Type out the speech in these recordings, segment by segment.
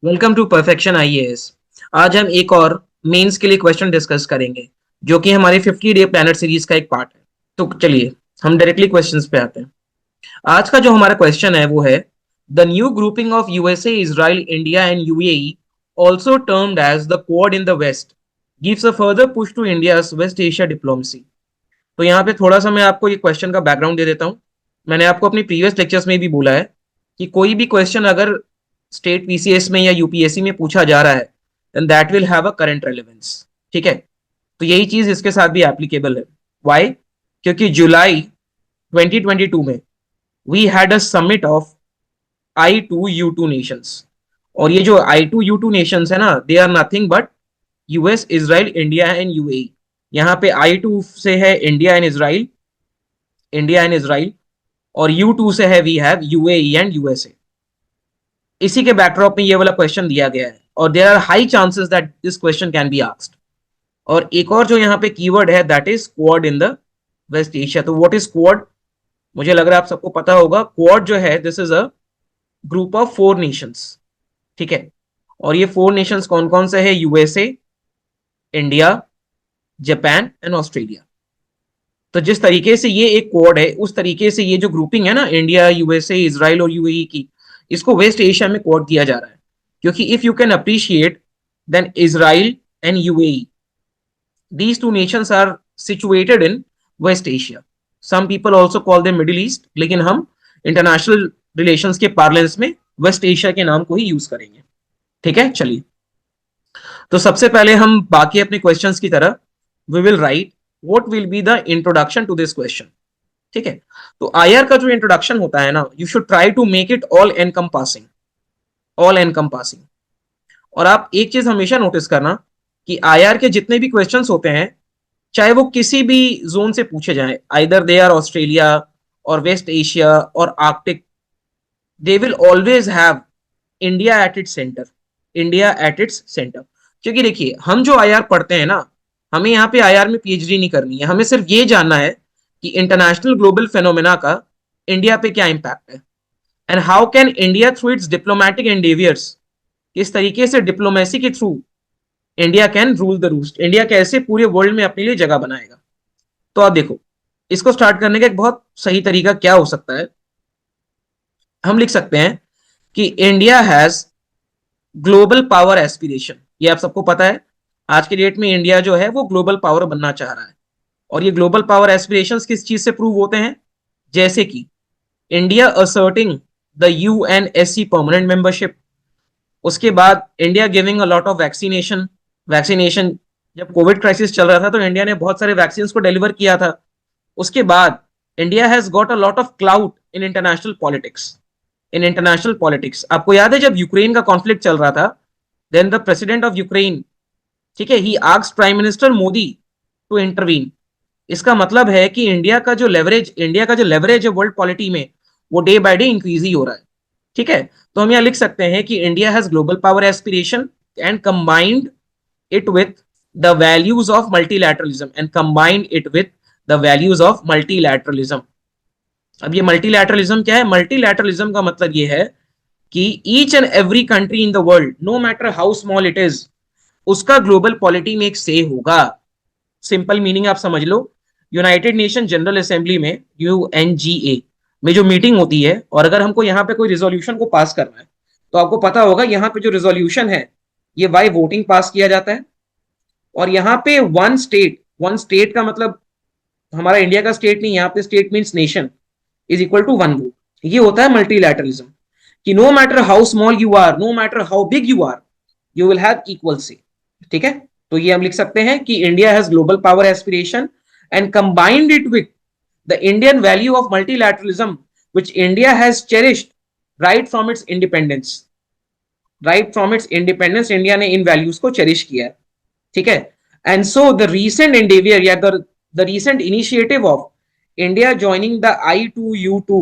Welcome to perfection IAS. आज हम एक और मेंस के लिए क्वेश्चन डिस्कस करेंगे जो कि हमारी 50 डे प्लानर सीरीज का एक पार्ट है। तो चलिए हम डायरेक्टली क्वेश्चंस पे आते हैं। आज का जो हमारा क्वेश्चन है वो है the new grouping of USA Israel India and UAE also termed as the Quad in the West gives a further push to India's West Asia diplomacy. तो यहाँ पे थोड़ा सा मैं आपको ये क्वेश्चन का बैकग्राउंड दे देता हूँ। मैंने आपको अपनी प्रीवियस लेक्चर्स में भी बोला है कि कोई भी क्वेश्चन अगर स्टेट पीसीएस में या यूपीएससी में पूछा जा रहा है then that will have a current relevance. ठीक है, तो यही चीज इसके साथ भी एप्लीकेबल है। वाई? क्योंकि जुलाई 2022 में we had a summit of I2U2 nations. और ये जो I2U2 नेशंस है ना, they are nothing but US, Israel, India and UAE. यहाँ पे I2 से है India and Israel, India and Israel, और U2 से है we have UAE and USA. इसी के बैकड्रॉप में ये वाला क्वेश्चन दिया गया है और there are high chances that this question can be asked. और एक और जो यहाँ पे कीवर्ड है that is Quad in the waste Asia. तो व्हाट इज क्वाड? मुझे लग रहा है आप सबको पता होगा। क्वाड जो है this is a group of 4 Nations. ठीक है, और ये 4 नेशंस कौन कौन से है? USA, India, Japan and Australia. तो जिस तरीके से ये एक कोड है उस तरीके से ये जो ग्रुपिंग है ना, इंडिया, यूएसए, इसराइल और यूएई की, इसको वेस्ट एशिया में कोड दिया जा रहा है। क्योंकि if you can appreciate then Israel and UAE, these two nations are situated in west asia. Some people also call them middle east, लेकिन हम इंटरनेशनल रिलेशंस के पार्लेंस में वेस्ट एशिया के नाम को ही यूज करेंगे। ठीक है, चलिए। तो सबसे पहले हम बाकी अपने क्वेश्चंस की तरह we will write what will be the introduction to this question. ठीक है, तो आईआर का जो इंट्रोडक्शन होता है ना, you should try to make it all encompassing, all encompassing. और आप एक चीज हमेशा नोटिस करना कि आईआर के जितने भी क्वेश्चंस होते हैं, चाहे वो किसी भी जोन से पूछे जाए, आइदर दे आर ऑस्ट्रेलिया और वेस्ट एशिया और Arctic, they will always have India at its centre, India at its centre. क्योंकि देखिए, हम जो आईआर पढ़ते हैं ना, हमें यहाँ पे आईआर में पीएचडी नहीं करनी है, हमें सिर्फ ये जानना है कि इंटरनेशनल ग्लोबल फेनोमेना का इंडिया पे क्या इंपैक्ट है and how can India through its diplomatic endeavours, किस तरीके से डिप्लोमेसी के through India can rule the roost, India कैसे पूरे वर्ल्ड में अपने लिए जगह बनाएगा। तो आप देखो, इसको स्टार्ट करने का एक बहुत सही तरीका क्या हो सकता है। हम लिख सकते हैं कि India has global power aspiration. ये आप सबको पता है, आज के डेट में इंडिया जो है वो ग्लोबल पावर बनना चाह रहा है। और ये ग्लोबल पावर एस्पिरेशंस किस चीज से प्रूव होते हैं? जैसे कि India asserting the UNSC permanent membership, उसके बाद India giving a lot of vaccination. Vaccination, जब कोविड क्राइसिस चल रहा था तो इंडिया ने बहुत सारे वैक्सीन को डिलीवर किया था। उसके बाद India has got a lot of cloud in international politics, in international politics. आपको याद है जब यूक्रेन का कॉन्फ्लिक्ट चल रहा था, then the president of Ukraine, ठीक है, he asked prime minister Modi to intervene. इसका मतलब है कि इंडिया का जो लेवरेज है वर्ल्ड पॉलिटी में, वो डे बाय डे इंक्रीज ही हो रहा है। ठीक है, तो हम यहाँ लिख सकते हैं कि India has global power aspiration and combined it with the values of multilateralism and combine it with the values of multilateralism. अब ये मल्टीलैटरलिज्म क्या है? मल्टीलैटरलिज्म का मतलब ये है कि each and every country in the world, no matter how small it is, उसका ग्लोबल पॉलिटी में एक से होगा। सिंपल मीनिंग आप समझ लो, यूनाइटेड नेशन जनरल असेंबली में, यूएनजीए में जो मीटिंग होती है, और अगर हमको यहाँ पे कोई रिजोल्यूशन को पास करना है, तो आपको पता होगा यहाँ पे जो रिजोल्यूशन है ये बाय वोटिंग पास किया जाता है। और यहाँ पे वन स्टेट का मतलब हमारा इंडिया का स्टेट नहीं, यहाँ पे state means nation is equal to one vote. ये होता है मल्टीलैटरलिज्म, कि no matter how small you are, no matter how big you are, you will have equal say. ठीक है, तो ये हम लिख सकते हैं कि India has global power aspiration and combined it with the Indian value of multilateralism which India has cherished right from its independence. Right from its independence India ने इन वैल्यूज को चेरिश किया है। ठीक है, एंड सो द रीसेंट एंडेवियर या the recent initiative of India joining the I2U2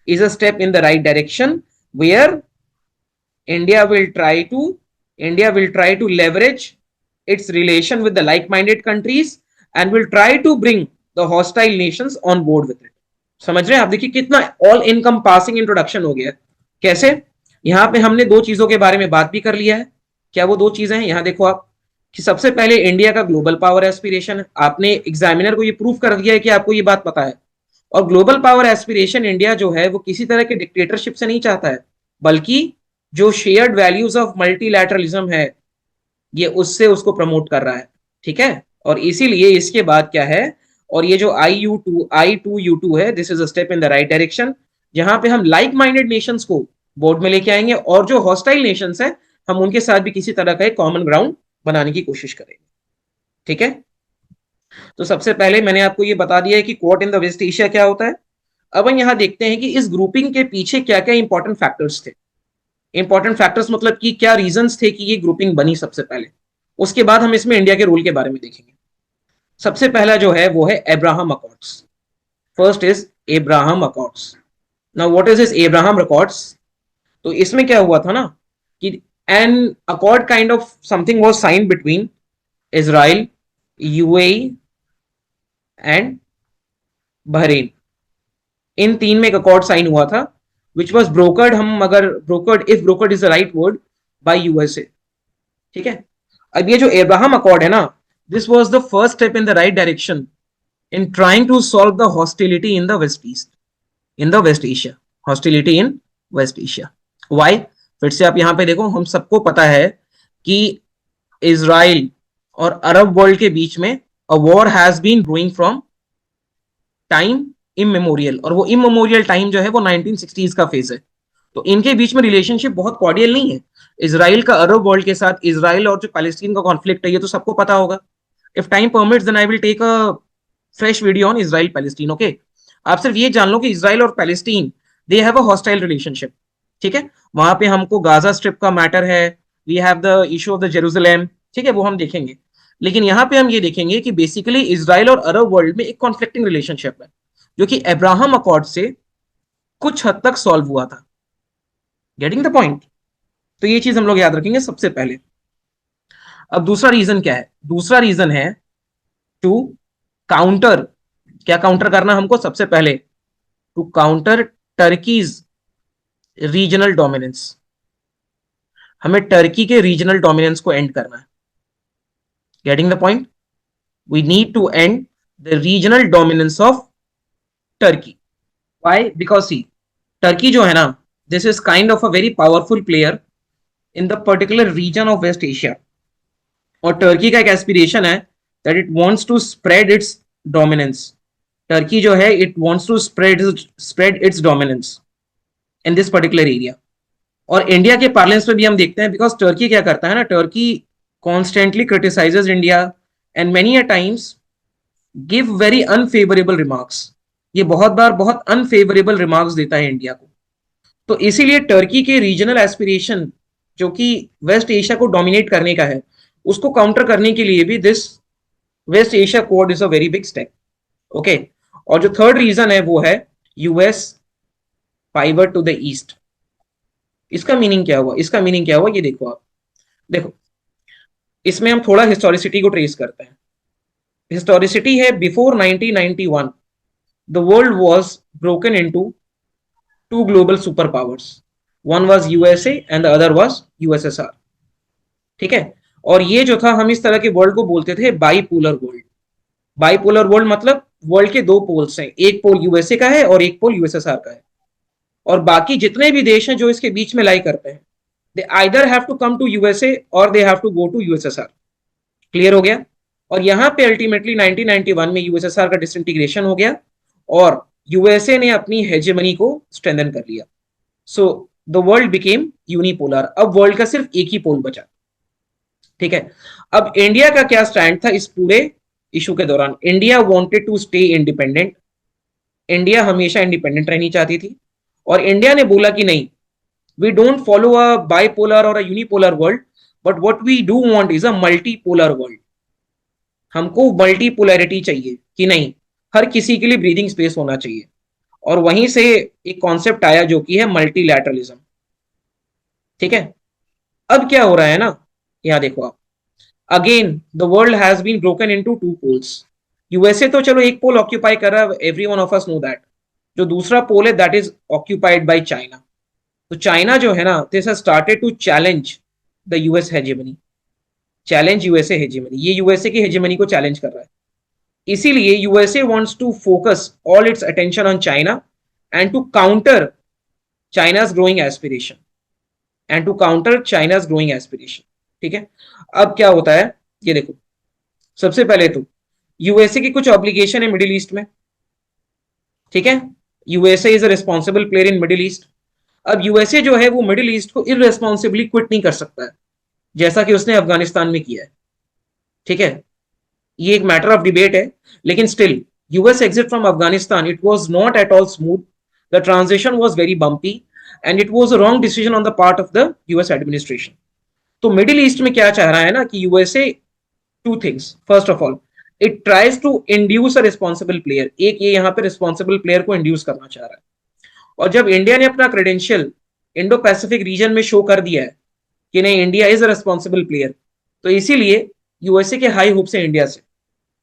is a step in the right direction where India will try to India will try to leverage its relation with the like-minded countries and will try to bring the hostile nations on board with it. समझ रहे हैं आप? देखिए कितना all encompassing introduction हो गया। कैसे? यहाँ पे हमने दो चीजों के बारे में बात भी कर लिया है। क्या वो दो चीजें हैं? यहाँ देखो आप कि सबसे पहले इंडिया का ग्लोबल पावर एस्पिरेशन है। आपने एग्जामिनर को ये प्रूफ कर दिया है कि आपको ये बात पता है। और ग्लोबल पावर एस्पिरेशन इंडिया जो है वो किसी तरह के डिक्टेटरशिप से नहीं चाहता है, बल्कि जो शेयर्ड वैल्यूज ऑफ मल्टीलैटरलिज्म है ये उससे उसको प्रमोट कर रहा है। ठीक है। और इसीलिए इसके बाद क्या है, और ये जो I2U2 है, this is a step in the right direction, जहां पे हम लाइक माइंडेड नेशंस को बोर्ड में लेके आएंगे और जो हॉस्टाइल नेशंस है हम उनके साथ भी किसी तरह का एक कॉमन ग्राउंड बनाने की कोशिश करेंगे। ठीक है। तो सबसे पहले मैंने आपको ये बता दिया है कि Quad in the waste Asia क्या होता है। अब हम यहाँ देखते हैं कि इस ग्रुपिंग के पीछे क्या क्या इंपॉर्टेंट फैक्टर्स थे। इंपॉर्टेंट फैक्टर्स मतलब कि क्या रीजंस थे कि ये ग्रुपिंग बनी सबसे पहले। उसके बाद हम इसमें इंडिया के रोल के बारे में देखेंगे। सबसे पहला जो है वो है Abraham Accords. First is Abraham Accords. Now what is this Abraham Accords? तो इसमें क्या हुआ था ना कि an accord kind of something was signed between Israel, UAE and Bahrain. इन तीन में एक अकॉर्ड साइन हुआ था विच वॉज ब्रोकर्ड, हम अगर brokered, if brokered is the right word, by USA. ठीक है। अब ये जो अब्राहम अकॉर्ड है ना, this was the first step in the right direction in trying to solve the hostility in the West East, in the waste Asia, hostility in West Asia. Why? फिर से आप यहां पे देखो, हम सबको पता है कि इसराइल और अरब वर्ल्ड के बीच में a war has been brewing from time immemorial, और वो इमेमोरियल टाइम जो है वो 1960s का फेज है। तो इनके बीच में रिलेशनशिप बहुत कॉर्डियल नहीं है इसराइल का अरब वर्ल्ड के साथ। इसराइल और जो पैलेस्टीन का कॉन्फ्लिक्ट है ये तो सबको पता होगा। If time permits then I will take a fresh video on Israel Palestine. Okay. आप सिर्फ ये जान लो कि इसराइल और Palestine they have a hostile relationship. ठीक है। वहां पे हमको गाजा स्ट्रिप का मैटर है, we have the issue of the Jerusalem. ठीक है, वो हम देखेंगे। लेकिन यहाँ पे हम ये देखेंगे कि बेसिकली इसराइल और अरब वर्ल्ड में एक कॉन्फ्लिक्टिंग रिलेशनशिप है जो कि अब्राहम अकॉर्ड से कुछ हद तक सॉल्व हुआ था। Getting the point? तो ये चीज हम लोग याद रखेंगे सबसे पहले। अब दूसरा रीजन क्या है? दूसरा रीजन है टू काउंटर। क्या काउंटर करना हमको? सबसे पहले to counter Turkey's regional dominance. हमें टर्की के रीजनल डोमिनेंस को एंड करना है। Getting the point? We need to end the regional dominance of Turkey. Why? Because see, Turkey जो है ना, this is kind of a very powerful player in the particular region of West Asia. और Turkey का एक aspiration है that it wants to spread its dominance. Turkey जो है it wants to spread its dominance in this particular area. और India के parlance में भी हम देखते हैं, बिकॉज टर्की क्या करता है ना, Turkey constantly criticises India and many a times give very unfavourable remarks. ये बहुत बार बहुत अनफेवरेबल रिमार्क्स देता है इंडिया को। तो इसीलिए टर्की के रीजनल एस्पिरेशन जो कि वेस्ट एशिया को डोमिनेट करने का है, उसको काउंटर करने के लिए भी this West Asia Quad is a very big step. Okay. और जो थर्ड रीजन है वो है US pivot to the east. इसका मीनिंग क्या हुआ? इसका मीनिंग क्या हुआ ये देखो आप। देखो, इसमें हम थोड़ा हिस्टोरिसिटी को ट्रेस करते हैं। हिस्टोरिसिटी है before 1991 the world was broken into to global super powers. One was USA and the other was USSR. ठीक है। और ये जो था, हम इस तरह के वर्ल्ड को बोलते थे बाईपोलर वर्ल्ड। बाईपोलर वर्ल्ड मतलब वर्ल्ड के दो पोल्स हैं, एक पोल यूएसए का है और एक पोल यूएसएसआर का है। और बाकी जितने भी देश हैं जो इसके बीच में लाई करते हैं, they either have to come to USA और they have to go to USSR. Clear हो गया? और यहां पे अल्टीमेटली 1991 में यूएसएसआर का डिसइंटीग्रेशन हो गया और यूएसए ने अपनी हेजेमनी को स्ट्रेंथन कर लिया। So the world became unipolar. अब वर्ल्ड का सिर्फ एक ही पोल बचा। ठीक है। अब इंडिया का क्या स्टैंड था इस पूरे इशू के दौरान? India wanted to stay independent. India हमेशा इंडिपेंडेंट रहनी चाहती थी और इंडिया ने बोला कि नहीं, we don't follow a bipolar और a unipolar world, but what we do want is a multipolar world. हमको मल्टीपोलैरिटी चाहिए कि नहीं, हर किसी के लिए ब्रीदिंग स्पेस होना चाहिए। और वहीं से एक कॉन्सेप्ट आया जो कि है मल्टीलैटरलिज्म। ठीक है। अब क्या हो रहा है ना, यहां देखो आप, again the world has been broken into two poles. USA तो चलो एक पोल ऑक्यूपाई कर रहा है, every one of us know that. जो दूसरा पोल है that is occupied by China. तो चाइना जो है ना, this has started to challenge the US hegemony, challenge USA hegemony, ये यूएसए की हेजेमनी को चैलेंज कर रहा है। इसीलिए USA wants to focus all its attention on China and to counter China's growing aspiration, and to counter China's growing aspiration. ठीक है, अब क्या होता है ये देखो। सबसे पहले तो यूएसए की कुछ ऑब्लिगेशन है मिडिल ईस्ट में। ठीक है, USA is a responsible player in middle east. अब यूएसए जो है वो मिडिल ईस्ट को इररेस्पॉन्सिबली क्विट नहीं कर सकता है, जैसा कि उसने अफगानिस्तान में किया है। ठीक है, ये एक मैटर ऑफ डिबेट है, लेकिन still US exit from Afghanistan it was not at all smooth, the transition was very bumpy and it was a wrong decision on the part of the US administration. तो middle east में क्या चाह रहा है ना कि USA two things, first of all it tries to induce a responsible player, एक ये यहाँ पे रिस्पॉन्सिबल प्लेयर को इंड्यूस करना चाह रहा है। और जब इंडिया ने अपना क्रेडेंशियल इंडो पैसिफिक रीजन में शो कर दिया है कि नहीं India is a responsible player, तो इसीलिए यूएसए के हाई होप्स है इंडिया से।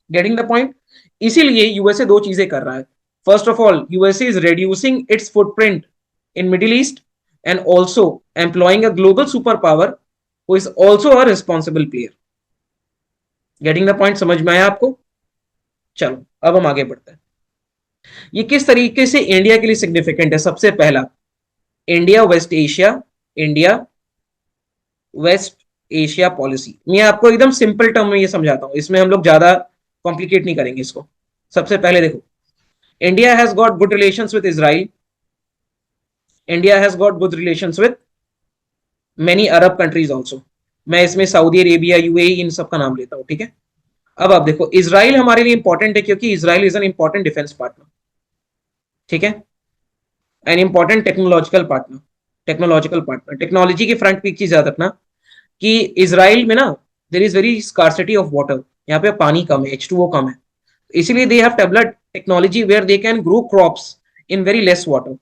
Getting the point? इसीलिए यूएसए दो चीजें कर रहा है। First of all USA is reducing it's footprint in middle East and also employing a global super power who is also a responsible player. Getting the point? समझ में आया आपको? चलो अब हम आगे बढ़ते हैं। ये किस तरीके से इंडिया के लिए सिग्निफिकेंट है? सबसे पहला, India west Asia, India west Asia policy. मैं आपको एकदम सिंपल टर्म में ये समझाता हूं, इसमें हम लोग ज्यादा कॉम्प्लिकेट नहीं करेंगे इसको। सबसे पहले देखो, India has got good relations with Israel, India has got good relations with many Arab countries also. मैं इसमें सऊदी अरेबिया, यूएई, इन सब का नाम लेता हूं। ठीक है, अब आप देखो इजराइल हमारे लिए इंपॉर्टेंट है क्योंकि Israel is an important defence partner. ठीक है, an important technological partner, technology के फ्रंट पे एक चीज याद रखना कि इसराइल में ना there is very scarcity of water, यहाँ पे पानी कम है, H2O कम है, इसीलिए they have developed technology where they can grow crops in very less water.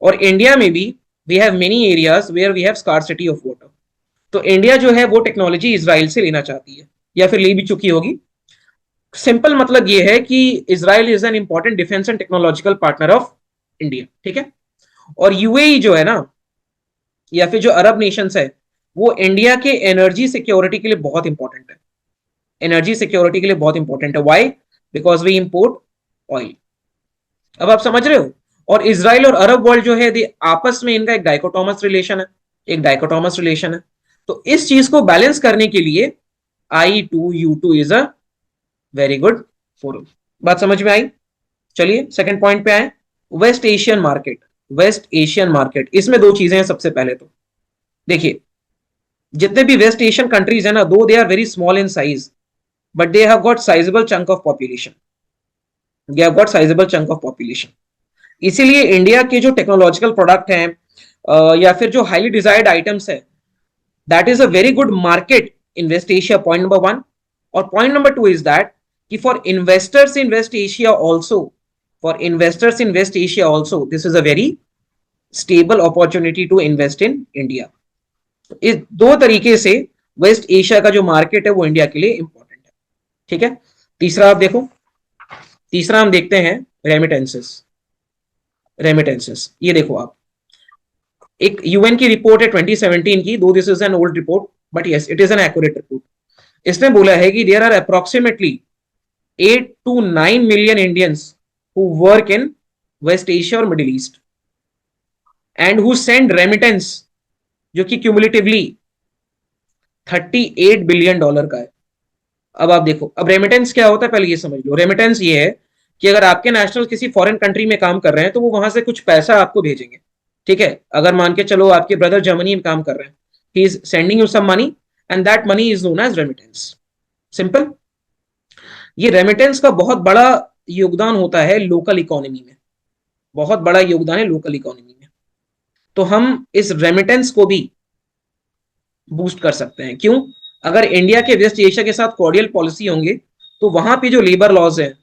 और इंडिया में भी we have many areas where we have scarcity of water. तो इंडिया जो है वो टेक्नोलॉजी इसराइल से लेना चाहती है या फिर ले भी चुकी होगी। सिंपल मतलब ये है कि Israel is an important defence and technological partner of India. ठीक है, और यूएई जो है ना, या फिर जो अरब नेशंस है, वो इंडिया के एनर्जी सिक्योरिटी के लिए बहुत इंपॉर्टेंट है, एनर्जी सिक्योरिटी के लिए बहुत इंपॉर्टेंट है। Why? Because we import oil. अब आप समझ रहे हो? और इसराइल और अरब वर्ल्ड जो है आपस में इनका एक डाइकोटोमस रिलेशन है, एक डाइकोटोमस रिलेशन है। तो इस चीज को बैलेंस करने के लिए I2U2 is a very good forum. बात समझ में आई? चलिए सेकंड पॉइंट पे आए, west Asian market. West Asian market, इसमें दो चीजें हैं। सबसे पहले तो देखिए, जितने भी वेस्ट एशियन कंट्रीज है ना, though they are very small in size but they have got sizeable chunk of population, they have got sizeable chunk of population. इसीलिए इंडिया के जो टेक्नोलॉजिकल प्रोडक्ट हैं या फिर जो हाईली डिजायर्ड आइटम्स है, that is a very good market in West Asia, point number one. और point number two is that कि for investors in West Asia also, for investors in West Asia also this is a very stable opportunity to invest in India. इस दो तरीके से waste Asia का जो market है वो इंडिया के लिए इंपॉर्टेंट है। ठीक है, तीसरा आप देखो, तीसरा हम देखते हैं रेमिटेंसेस। रेमिटेंसेस, ये देखो आप, एक यूएन की रिपोर्ट है 2017 की, though this is an old report but yes it is an accurate report. इसने बोला है कि there are approximately 8 to 9 million Indians who work in West Asia और Middle East and who send remittance, जो कि cumulatively $38 billion का है। अब आप देखो, अब रेमिटेंस क्या होता है पहले ये समझ लो। रेमिटेंस ये है कि अगर आपके नेशनल किसी फॉरेन कंट्री में काम कर रहे हैं तो वो वहां से कुछ पैसा आपको भेजेंगे। ठीक है, अगर मान के चलो आपके ब्रदर जर्मनी में काम कर रहे हैं, he is sending you some money and that money is known as remittance. Simple. ये रेमिटेंस का बहुत बड़ा योगदान होता है लोकल इकोनॉमी में, बहुत बड़ा योगदान है लोकल इकोनॉमी में। तो हम इस रेमिटेंस को भी बूस्ट कर सकते हैं। क्यों? अगर इंडिया के वेस्ट एशिया के साथ कॉर्डियल पॉलिसी होंगे तो वहां पे जो लेबर लॉज है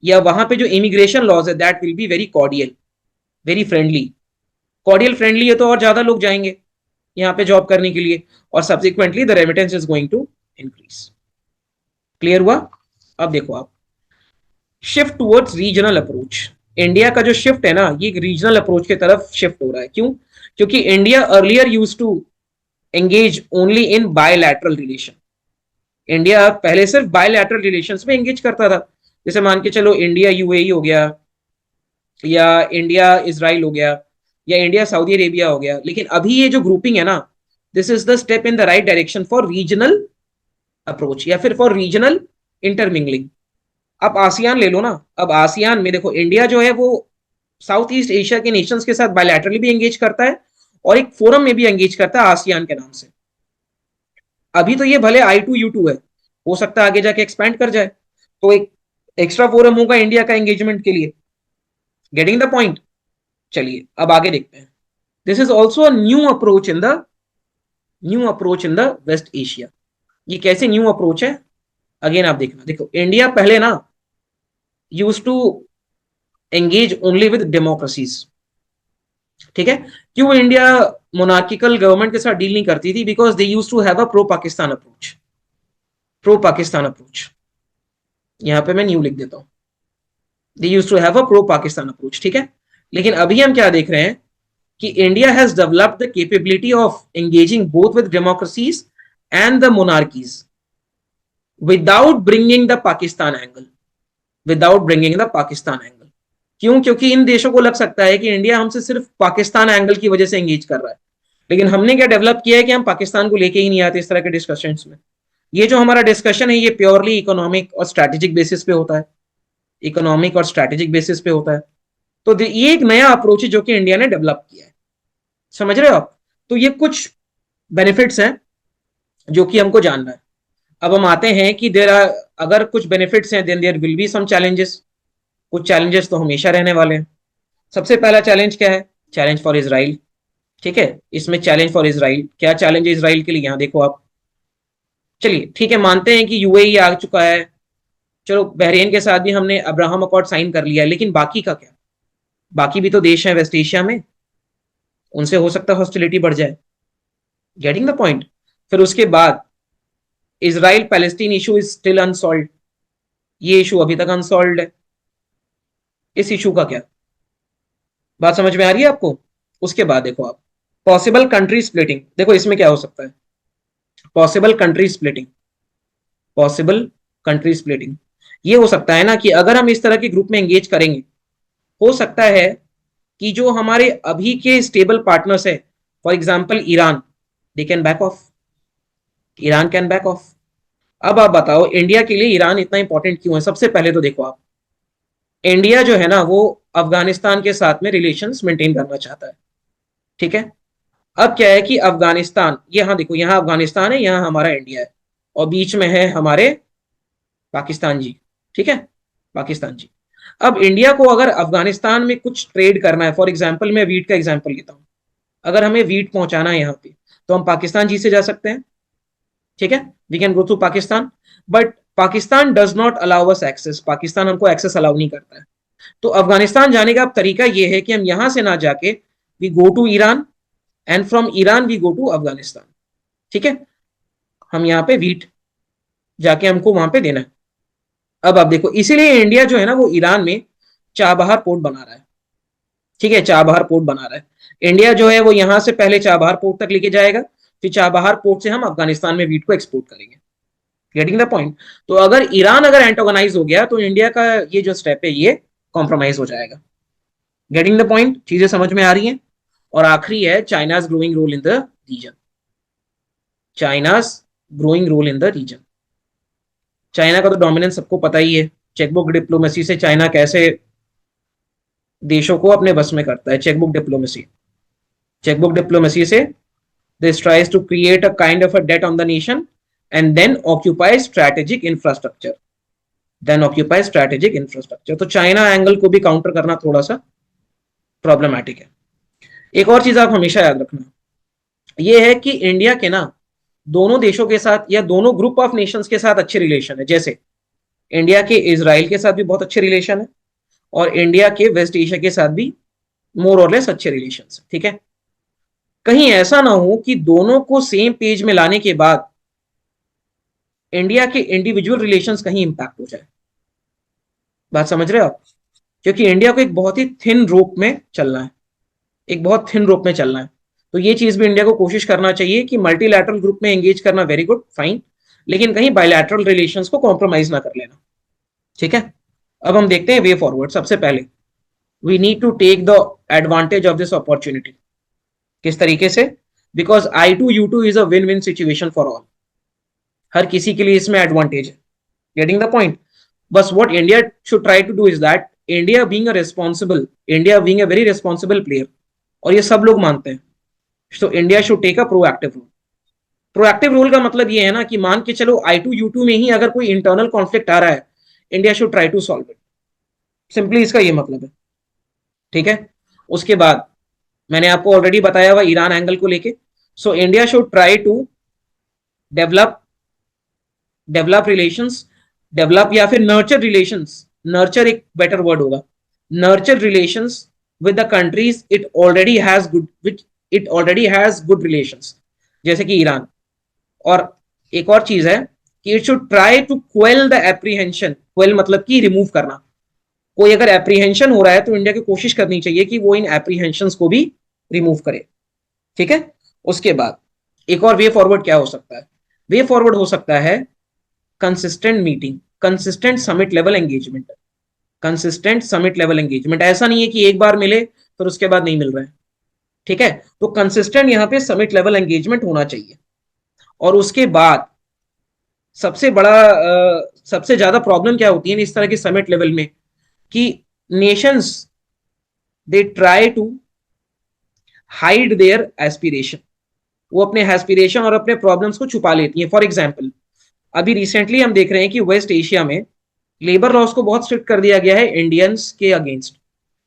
या वहां पे जो इमिग्रेशन लॉज है that will be very cordial, very friendly. Cordial friendly है तो और ज्यादा लोग जाएंगे यहाँ पे जॉब करने के लिए और subsequently the remittance is going to increase. Clear हुआ? अब देखो आप, shift towards regional approach. India का जो शिफ्ट है ना, ये रीजनल अप्रोच की तरफ शिफ्ट हो रहा है। क्यों? क्योंकि India earlier use to engage only in bilateral relation. India पहले सिर्फ बायलैटरल रिलेशंस में एंगेज करता था, जैसे मान के चलो इंडिया यूएई हो गया, या इंडिया इजराइल हो गया, या इंडिया सऊदी अरेबिया हो गया। लेकिन अभी ये जो ग्रुपिंग है ना, this is the step in the right direction for regional approach, या फिर फॉर रीजनल इंटरमिंगलिंग। अब आसियान ले लो ना, अब आसियान में देखो इंडिया जो है वो साउथ ईस्ट एशिया के नेशंस के साथ बायलैटरली भी एंगेज करता है और एक फोरम में भी एंगेज करता है आसियान के नाम से। अभी तो ये भले I2U2 है, हो सकता है आगे जाके एक्सपैंड कर जाए, तो एक एक्स्ट्रा फोरम होगा इंडिया का एंगेजमेंट के लिए। Getting the point. चलिए अब आगे देखते हैं। This is also a new approach in the waste Asia. ये कैसे न्यू अप्रोच है, अगेन आप देखना। देखो इंडिया पहले ना use to engage only with democracies, ठीक है। क्यों इंडिया मोनार्किकल गवर्नमेंट के साथ डील नहीं करती थी? Because they used to have a pro Pakistan approach. Pro Pakistan approach, यहां पे मैं न्यू लिख देता हूं। They used to have a pro Pakistan approach, ठीक है। लेकिन अभी हम क्या देख रहे हैं कि India has developed the capability of engaging both with democracies and the monarchies without bringing the Pakistan angle, without bringing the Pakistan angle. क्यों? क्योंकि इन देशों को लग सकता है कि इंडिया हमसे सिर्फ पाकिस्तान एंगल की वजह से एंगेज कर रहा है। लेकिन हमने क्या डेवलप किया है कि हम पाकिस्तान को लेके ही नहीं आते इस तरह के डिस्कशंस में। ये जो हमारा डिस्कशन है ये प्योरली इकोनॉमिक और स्ट्रैटेजिक बेसिस पे होता है, इकोनॉमिक और स्ट्रैटेजिक बेसिस पे होता है। तो ये एक नया अप्रोच है जो कि इंडिया ने डेवलप किया है, समझ रहे हो आप? तो ये कुछ बेनिफिट्स हैं जो कि हमको जानना है। अब हम आते हैं कि देर आर, अगर कुछ बेनिफिट्स हैं then there will be some challenges. कुछ चैलेंजेस तो हमेशा रहने वाले हैं। सबसे पहला चैलेंज क्या है? चैलेंज फॉर इजराइल, ठीक है। इसमें चैलेंज फॉर इजराइल, क्या चैलेंज है इजराइल के लिए? यहां देखो आप। चलिए ठीक है, मानते हैं कि यूएई आ चुका है, चलो बहरीन के साथ भी हमने अब्राहम अकॉर्ड साइन कर लिया है, लेकिन बाकी का क्या? बाकी भी तो देश हैं वेस्ट एशिया में, उनसे हो सकता है हॉस्टिलिटी बढ़ जाए। Getting the point. फिर उसके बाद Israel Palestine issue is still unsolved, ये इशू अभी तक अनसॉल्व है। इस इशू का क्या? बात समझ में आ रही है आपको? उसके बाद देखो आप, पॉसिबल कंट्री स्प्लिटिंग। देखो इसमें क्या हो सकता है? Possible country splitting, possible country splitting. ये हो सकता है ना कि अगर हम इस तरह के ग्रुप में एंगेज करेंगे, हो सकता है कि जो हमारे अभी के स्टेबल पार्टनर्स है, for example Iran, they can back of, Iran can back of. अब आप बताओ इंडिया के लिए ईरान इतना इंपॉर्टेंट क्यों है? सबसे पहले तो देखो आप, इंडिया जो है ना वो अफगानिस्तान के साथ में रिलेशंस मेंटेन करना चाहता है, ठीक है। अब क्या है कि अफगानिस्तान, यहाँ देखो, यहाँ अफगानिस्तान है, यहाँ हमारा इंडिया है, और बीच में है हमारे पाकिस्तान जी, ठीक है, पाकिस्तान जी। अब इंडिया को अगर अफगानिस्तान में कुछ ट्रेड करना है, फॉर एग्जाम्पल मैं वीट का एग्जाम्पल लेता हूँ, अगर हमें वीट पहुंचाना है यहाँ पे, तो हम पाकिस्तान जी से जा सकते हैं, ठीक है, we can go through Pakistan. But Pakistan does not allow us access, Pakistan हमको एक्सेस अलाउ नहीं करता है। तो अफगानिस्तान जाने का अब तरीका ये है कि हम यहां से ना जाके we go to Iran, and from Iran we go to Afghanistan, ठीक है। हम यहाँ पे वीट जाके हमको वहां पे देना है। अब आप देखो, इसीलिए इंडिया जो है ना वो ईरान में चाबहार पोर्ट बना रहा है, ठीक है, चाबहार पोर्ट बना रहा है। इंडिया जो है वो यहां से पहले चाबहार पोर्ट तक लेके जाएगा, फिर चाबहार पोर्ट से हम अफगानिस्तान में वीट को एक्सपोर्ट करेंगे। Getting the point. तो अगर ईरान अगर एंटोगनाइज हो गया तो इंडिया का ये जो स्टेप है ये कॉम्प्रोमाइज हो जाएगा। गेटिंग द पॉइंट, चीजें समझ में आ रही हैं? और आखिरी है China's growing role in the region, China's growing role in the region. China का तो डोमिनेंस सबको पता ही है। चेकबुक डिप्लोमेसी से चाइना कैसे देशों को अपने बस में करता है। चेकबुक डिप्लोमेसी, चेकबुक डिप्लोमेसी से this tries to create a kind of a debt on the nation and then occupy strategic infrastructure, then occupy strategic infrastructure. तो चाइना एंगल को भी काउंटर करना थोड़ा सा प्रॉब्लमैटिक है। एक और चीज आप हमेशा याद रखना, ये है कि इंडिया के ना दोनों देशों के साथ या दोनों ग्रुप ऑफ नेशंस के साथ अच्छे रिलेशन है। जैसे इंडिया के इजराइल के साथ भी बहुत अच्छे रिलेशन है, और इंडिया के वेस्ट एशिया के साथ भी मोर और लेस अच्छे रिलेशन है, ठीक है। कहीं ऐसा ना हो कि दोनों को सेम पेज में लाने के बाद इंडिया के इंडिविजुअल रिलेशंस कहीं इंपैक्ट हो जाए। बात समझ रहे हो आप? क्योंकि इंडिया को एक बहुत ही थिन रोप में चलना है, एक बहुत थिन रोप में चलना है। तो ये चीज भी इंडिया को कोशिश करना चाहिए कि मल्टीलैटरल ग्रुप में एंगेज करना वेरी गुड फाइन, लेकिन कहीं बायलैटरल रिलेशंस को कॉम्प्रोमाइज ना कर लेना। ठीक है, अब हम देखते हैं वे फॉरवर्ड। सबसे पहले we need to take the advantage of this opportunity. किस तरीके से? Because I2U2 is a win win situation for all. हर किसी के लिए इसमें एडवांटेज है। Getting the point? बस what India should try to do is that India being a very responsible player, और ये सब लोग मानते हैं, तो India should take a proactive role. Proactive role का मतलब ये है ना कि मान के चलो I2U2 में ही अगर कोई इंटरनल कॉन्फ्लिक्ट आ रहा है, India should try to solve it. Simply इसका ये मतलब है। ठीक है, उसके बाद मैंने आपको ऑलरेडी बताया हुआ ईरान एंगल को लेके। So India should try to develop develop relations, develop या फिर नर्चर रिलेशंस, नर्चर एक बेटर वर्ड होगा, nurture relations with the countries it already has good relations, जैसे कि ईरान। और एक और चीज है कि it should try to quell the apprehension. Quell मतलब कि रिमूव करना। कोई अगर एप्रीहेंशन हो रहा है तो इंडिया की कोशिश करनी चाहिए कि वो इन एप्रीहेंशन को भी रिमूव करे। ठीक है, उसके बाद एक और वे फॉरवर्ड क्या हो सकता है? वे फॉरवर्ड हो सकता है consistent meeting, consistent summit level engagement. Consistent summit level engagement, ऐसा नहीं है कि एक बार मिले फिर उसके बाद नहीं मिल रहा है। ठीक है, तो कंसिस्टेंट यहां पे समिट लेवल एंगेजमेंट होना चाहिए। और उसके बाद सबसे बड़ा सबसे ज्यादा प्रॉब्लम क्या होती है इस तरह के समिट लेवल में, कि nations they try to hide their aspiration. वो अपने एस्पिरेशन और अपने प्रॉब्लम्स को छुपा लेती हैं। फॉर एग्जाम्पल, अभी रिसेंटली हम देख रहे हैं कि वेस्ट एशिया में लेबर लॉस को बहुत स्ट्रिक्ट कर दिया गया है इंडियंस के against.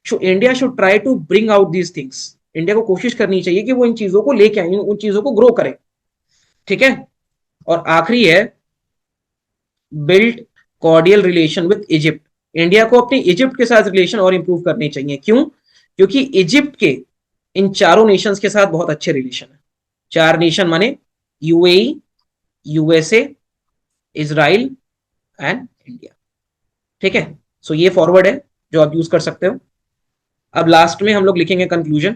So India should try to bring out these things. India को कोशिश करनी चाहिए कि वो इन चीजों को लेके आए, उन चीजों को ग्रो करें। ठीक है, और आखिरी है build cordial relation with Egypt. India को अपने इजिप्ट के साथ रिलेशन और इंप्रूव करने चाहिए। क्यों? क्योंकि इजिप्ट के इन चारों नेशंस के साथ बहुत अच्छे रिलेशन है। चार नेशन माने UAE, USA, Israel and India. ठीक है, सो ये फॉरवर्ड है जो आप यूज कर सकते हो। अब लास्ट में हम लोग लिखेंगे कंक्लूजन।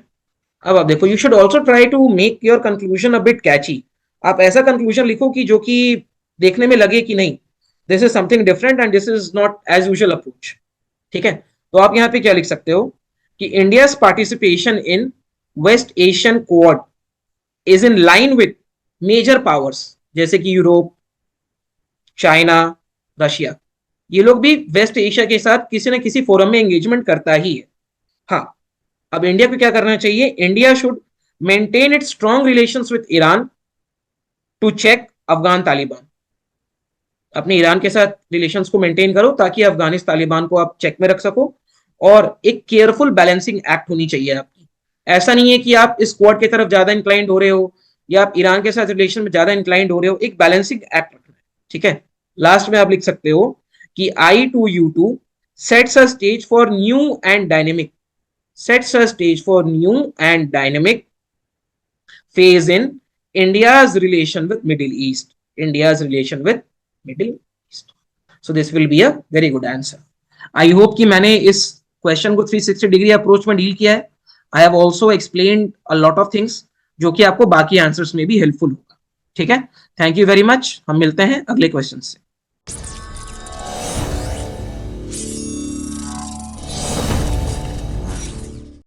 अब आप देखो, you should also try to make your conclusion a bit catchy. आप ऐसा कंक्लूजन लिखो कि जो कि देखने में लगे कि नहीं, this is something different and this is not as usual approach. ठीक है, तो आप यहाँ पे क्या लिख सकते हो कि India participation in west Asian quad is in line with major powers, जैसे कि यूरोप, चाइना, रशिया। ये लोग भी वेस्ट एशिया के साथ किसी न किसी फोरम में एंगेजमेंट करता ही है। हाँ, अब इंडिया को क्या करना चाहिए? India should maintain its strong relations with Iran to check Afghan Taliban. अपने ईरान के साथ रिलेशंस को मेंटेन करो ताकि अफगानिस्तान तालिबान को आप चेक में रख सको। और एक केयरफुल बैलेंसिंग एक्ट होनी चाहिए आपकी। ऐसा नहीं है कि आप इस क्वाड की तरफ ज्यादा इंक्लाइंड हो रहे हो या आप ईरान के साथ रिलेशन में ज्यादा इंक्लाइंड हो रहे हो, एक बैलेंसिंग एक्ट रखना है। ठीक है, लास्ट में आप लिख सकते हो कि I2U2 sets a stage for new and dynamic sets a stage for new and dynamic phase in India's relation with Middle East. India's relation with Middle East. So this will be a very good answer. I hope कि मैंने इस question को 360 degree approach में deal किया है। I have also explained a lot of things जो कि आपको बाकी आंसर्स में भी हेल्पफुल होगा। ठीक है, थैंक यू वेरी मच। हम मिलते हैं अगले क्वेश्चन से।